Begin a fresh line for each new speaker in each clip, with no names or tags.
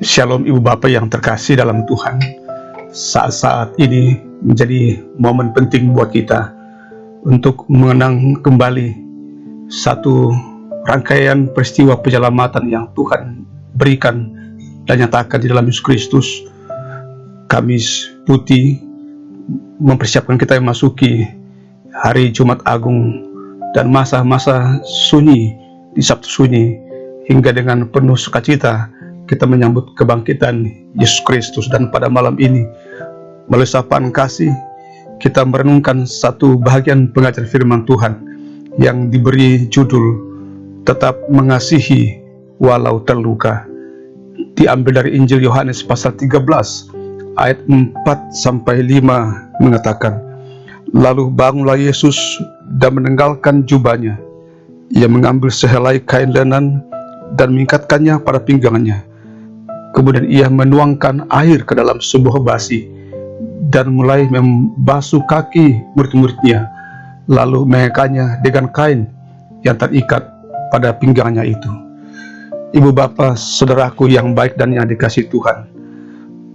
Shalom Ibu Bapak yang terkasih dalam Tuhan. Saat-saat ini menjadi momen penting buat kita untuk mengenang kembali satu rangkaian peristiwa penyelamatan yang Tuhan berikan dan nyatakan di dalam Yesus Kristus. Kamis Putih mempersiapkan kita memasuki hari Jumat Agung dan masa-masa sunyi di Sabtu Sunyi, hingga dengan penuh sukacita kita menyambut kebangkitan Yesus Kristus. Dan pada malam ini melalui sapaan kasih kita merenungkan satu bahagian pengajaran firman Tuhan yang diberi judul Tetap Mengasihi Walau Terluka. Diambil dari Injil Yohanes pasal 13 ayat 4-5 mengatakan, lalu bangunlah Yesus dan menenggalkan jubahnya. Ia mengambil sehelai kain lenan dan mengikatkannya pada pinggangnya. Kemudian ia menuangkan air ke dalam sebuah basi dan mulai membasuh kaki murid-muridnya, lalu mengekanya dengan kain yang terikat pada pinggangnya itu. Ibu Bapak, saudaraku yang baik dan yang dikasihi Tuhan,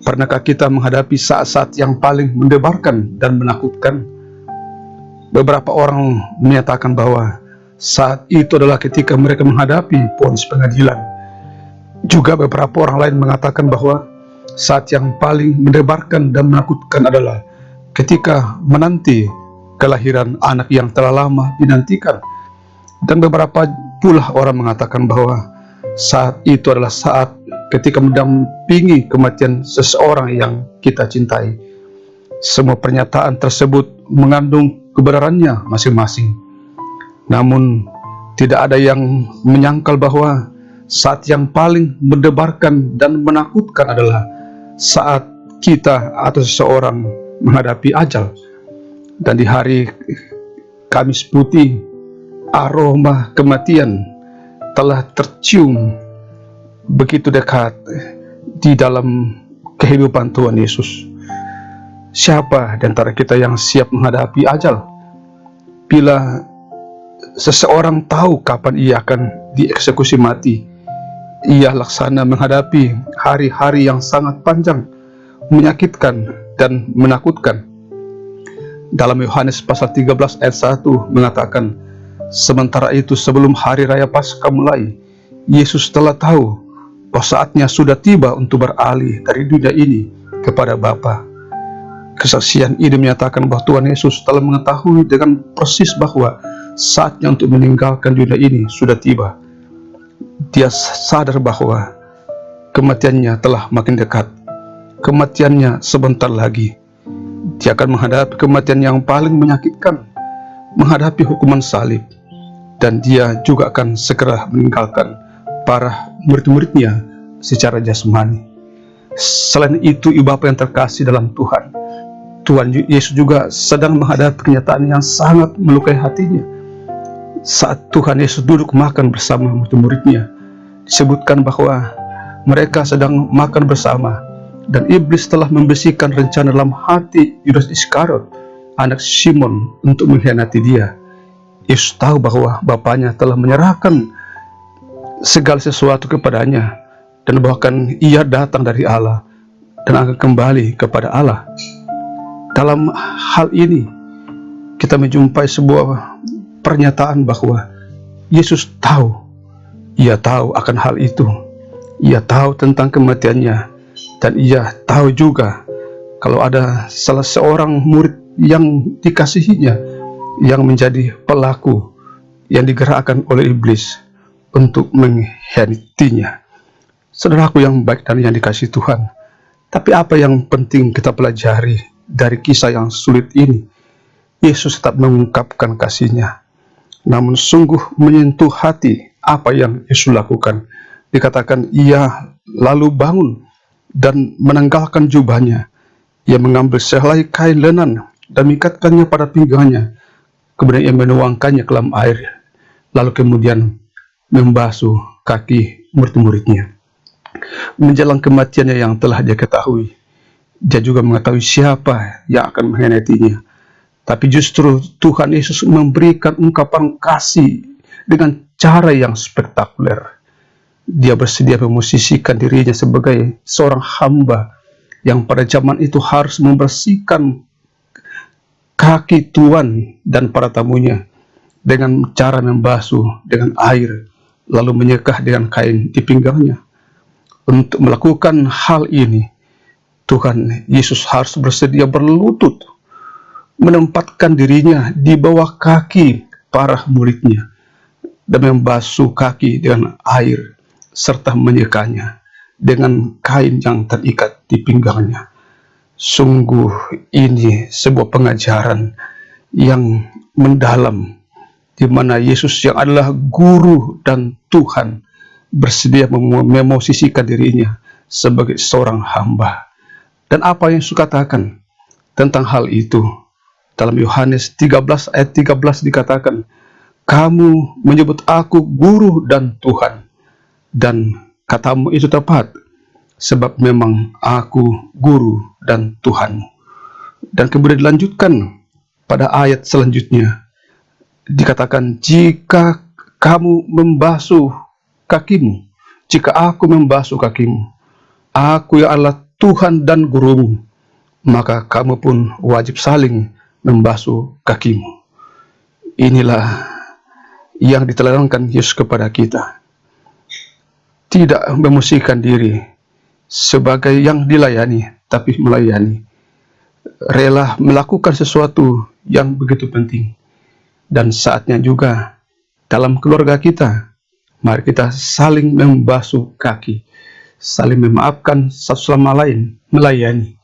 pernahkah kita menghadapi saat-saat yang paling mendebarkan dan menakutkan? Beberapa orang menyatakan bahwa saat itu adalah ketika mereka menghadapi vonis pengadilan. Juga beberapa orang lain mengatakan bahwa saat yang paling mendebarkan dan menakutkan adalah ketika menanti kelahiran anak yang telah lama dinantikan. Dan beberapa pula orang mengatakan bahwa saat itu adalah saat ketika mendampingi kematian seseorang yang kita cintai. Semua pernyataan tersebut mengandung kebenarannya masing-masing. Namun tidak ada yang menyangkal bahwa saat yang paling mendebarkan dan menakutkan adalah saat kita atau seseorang menghadapi ajal. Dan di hari Kamis Putih, aroma kematian telah tercium begitu dekat di dalam kehidupan Tuhan Yesus. Siapa di antara kita yang siap menghadapi ajal? Bila seseorang tahu kapan ia akan dieksekusi mati, ia laksana menghadapi hari-hari yang sangat panjang, menyakitkan dan menakutkan. Dalam Yohanes pasal 13 ayat 1 mengatakan, sementara itu sebelum hari raya Paskah mulai, Yesus telah tahu bahwa saatnya sudah tiba untuk beralih dari dunia ini kepada Bapa. Kesaksian ini menyatakan bahwa Tuhan Yesus telah mengetahui dengan persis bahwa saatnya untuk meninggalkan dunia ini sudah tiba. Dia sadar bahwa kematiannya telah makin dekat. Kematiannya sebentar lagi. Dia akan menghadapi kematian yang paling menyakitkan, menghadapi hukuman salib, dan dia juga akan segera meninggalkan para murid-muridnya secara jasmani. Selain itu, Ibu Bapak yang terkasih dalam Tuhan, Tuhan Yesus juga sedang menghadapi kenyataan yang sangat melukai hatinya. Saat Tuhan Yesus duduk makan bersama murid-muridnya, disebutkan bahwa mereka sedang makan bersama, dan iblis telah membisikkan rencana dalam hati Yudas Iskariot, anak Simon, untuk mengkhianati dia. Yesus tahu bahwa Bapaknya telah menyerahkan segala sesuatu kepadanya, dan bahkan ia datang dari Allah dan akan kembali kepada Allah. Dalam hal ini kita menjumpai sebuah pernyataan bahwa Yesus tahu, ia tahu akan hal itu, ia tahu tentang kematiannya, dan ia tahu juga kalau ada salah seorang murid yang dikasihinya yang menjadi pelaku yang digerakkan oleh iblis untuk mengkhianatinya. Saudaraku yang baik dan yang dikasihi Tuhan, tapi apa yang penting kita pelajari dari kisah yang sulit ini? Yesus tetap mengungkapkan kasih-Nya, namun sungguh menyentuh hati apa yang Yesus lakukan. Dikatakan ia lalu bangun dan menanggalkan jubahnya. Ia mengambil sehelai kain lenan dan mengikatkannya pada pinggangnya. Kemudian ia menuangkannya ke dalam air, lalu kemudian membasuh kaki murid-muridnya. Menjelang kematiannya yang telah dia ketahui, dia juga mengetahui siapa yang akan mengkhianatinya. Tapi justru Tuhan Yesus memberikan ungkapan kasih dengan cara yang spektakuler. Dia bersedia memosisikan dirinya sebagai seorang hamba yang pada zaman itu harus membersihkan kaki tuan dan para tamunya dengan cara membasuh dengan air, lalu menyekah dengan kain di pinggangnya. Untuk melakukan hal ini, Tuhan Yesus harus bersedia berlutut, menempatkan dirinya di bawah kaki para muridnya, dan membasuh kaki dengan air, serta menyekanya dengan kain yang terikat di pinggangnya. Sungguh ini sebuah pengajaran yang mendalam, di mana Yesus yang adalah Guru dan Tuhan bersedia memosisikan dirinya sebagai seorang hamba. Dan apa yang Yesus katakan tentang hal itu? Dalam Yohanes 13 ayat 13 dikatakan, kamu menyebut aku Guru dan Tuhan, dan katamu itu tepat, sebab memang aku Guru dan Tuhanmu. Dan kemudian dilanjutkan pada ayat selanjutnya, dikatakan, jika kamu membasuh kakimu, jika aku membasuh kakimu, aku yang adalah Tuhan dan Gurumu, maka kamu pun wajib saling membasuh kakimu. Inilah yang ditelankan Yesus kepada kita. Tidak memosisikan diri sebagai yang dilayani, tapi melayani. Rela melakukan sesuatu yang begitu penting. Dan saatnya juga dalam keluarga kita, mari kita saling membasuh kaki, saling memaafkan satu sama lain, melayani.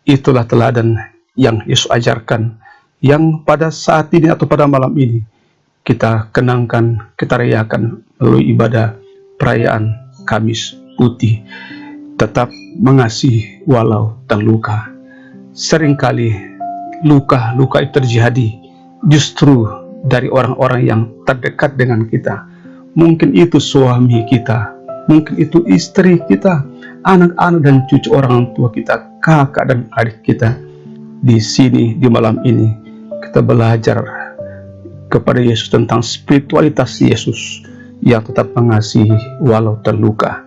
Itulah teladan yang Yesus ajarkan, yang pada saat ini atau pada malam ini kita kenangkan, kita rayakan melalui ibadah perayaan Kamis Putih. Tetap mengasihi walau terluka. Seringkali luka-luka itu terjadi justru dari orang-orang yang terdekat dengan kita. Mungkin itu suami kita, mungkin itu istri kita, anak-anak dan cucu orang tua kita, kakak dan adik kita. Di sini, di malam ini, kita belajar kepada Yesus tentang spiritualitas Yesus yang tetap mengasihi walau terluka.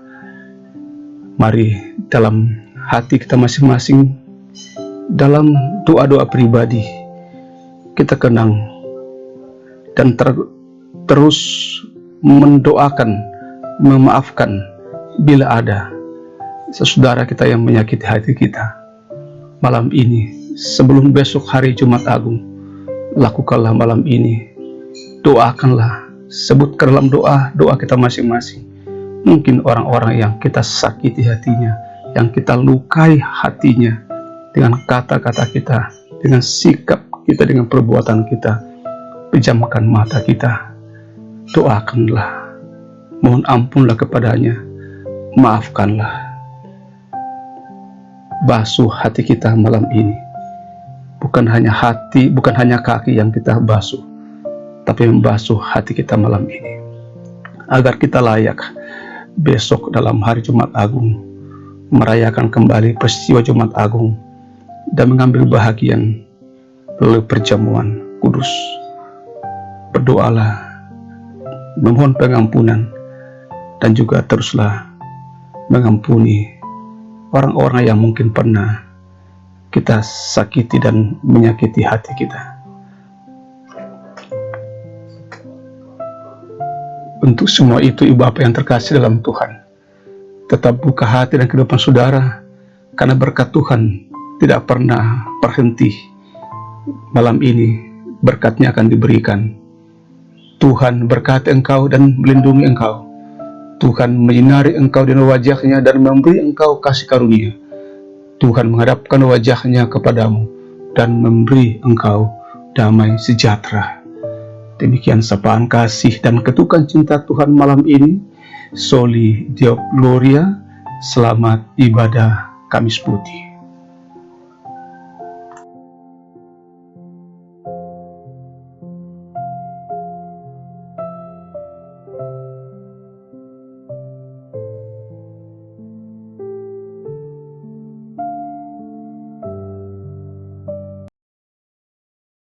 Mari dalam hati kita masing-masing, dalam doa-doa pribadi, kita kenang dan terus mendoakan, memaafkan bila ada saudara kita yang menyakiti hati kita. Malam ini, sebelum besok hari Jumat Agung, lakukanlah malam ini. Doakanlah, sebutkan dalam doa kita masing-masing. Mungkin orang-orang yang kita sakiti hatinya, yang kita lukai hatinya dengan kata-kata kita, dengan sikap kita, dengan perbuatan kita. Pejamkan mata kita, doakanlah, mohon ampunlah kepadanya, maafkanlah. Basuh hati kita malam ini. Bukan hanya hati, bukan hanya kaki yang kita basuh, tapi membasuh hati kita malam ini, agar kita layak besok dalam hari Jumat Agung merayakan kembali peristiwa Jumat Agung dan mengambil bahagian melalui perjamuan kudus. Berdoalah, memohon pengampunan, dan juga teruslah mengampuni orang-orang yang mungkin pernah kita sakiti dan menyakiti hati kita. Untuk semua itu, Ibu Bapak yang terkasih dalam Tuhan, tetap buka hati dan kehidupan saudara, karena berkat Tuhan tidak pernah berhenti. Malam ini berkatnya akan diberikan. Tuhan berkati engkau dan melindungi engkau. Tuhan menyinari engkau dengan wajahnya dan memberi engkau kasih karunia. Tuhan menghadapkan wajahnya kepadamu dan memberi engkau damai sejahtera. Demikian sapaan kasih dan ketukan cinta Tuhan malam ini. Soli Deo Gloria. Selamat ibadah Kamis Putih.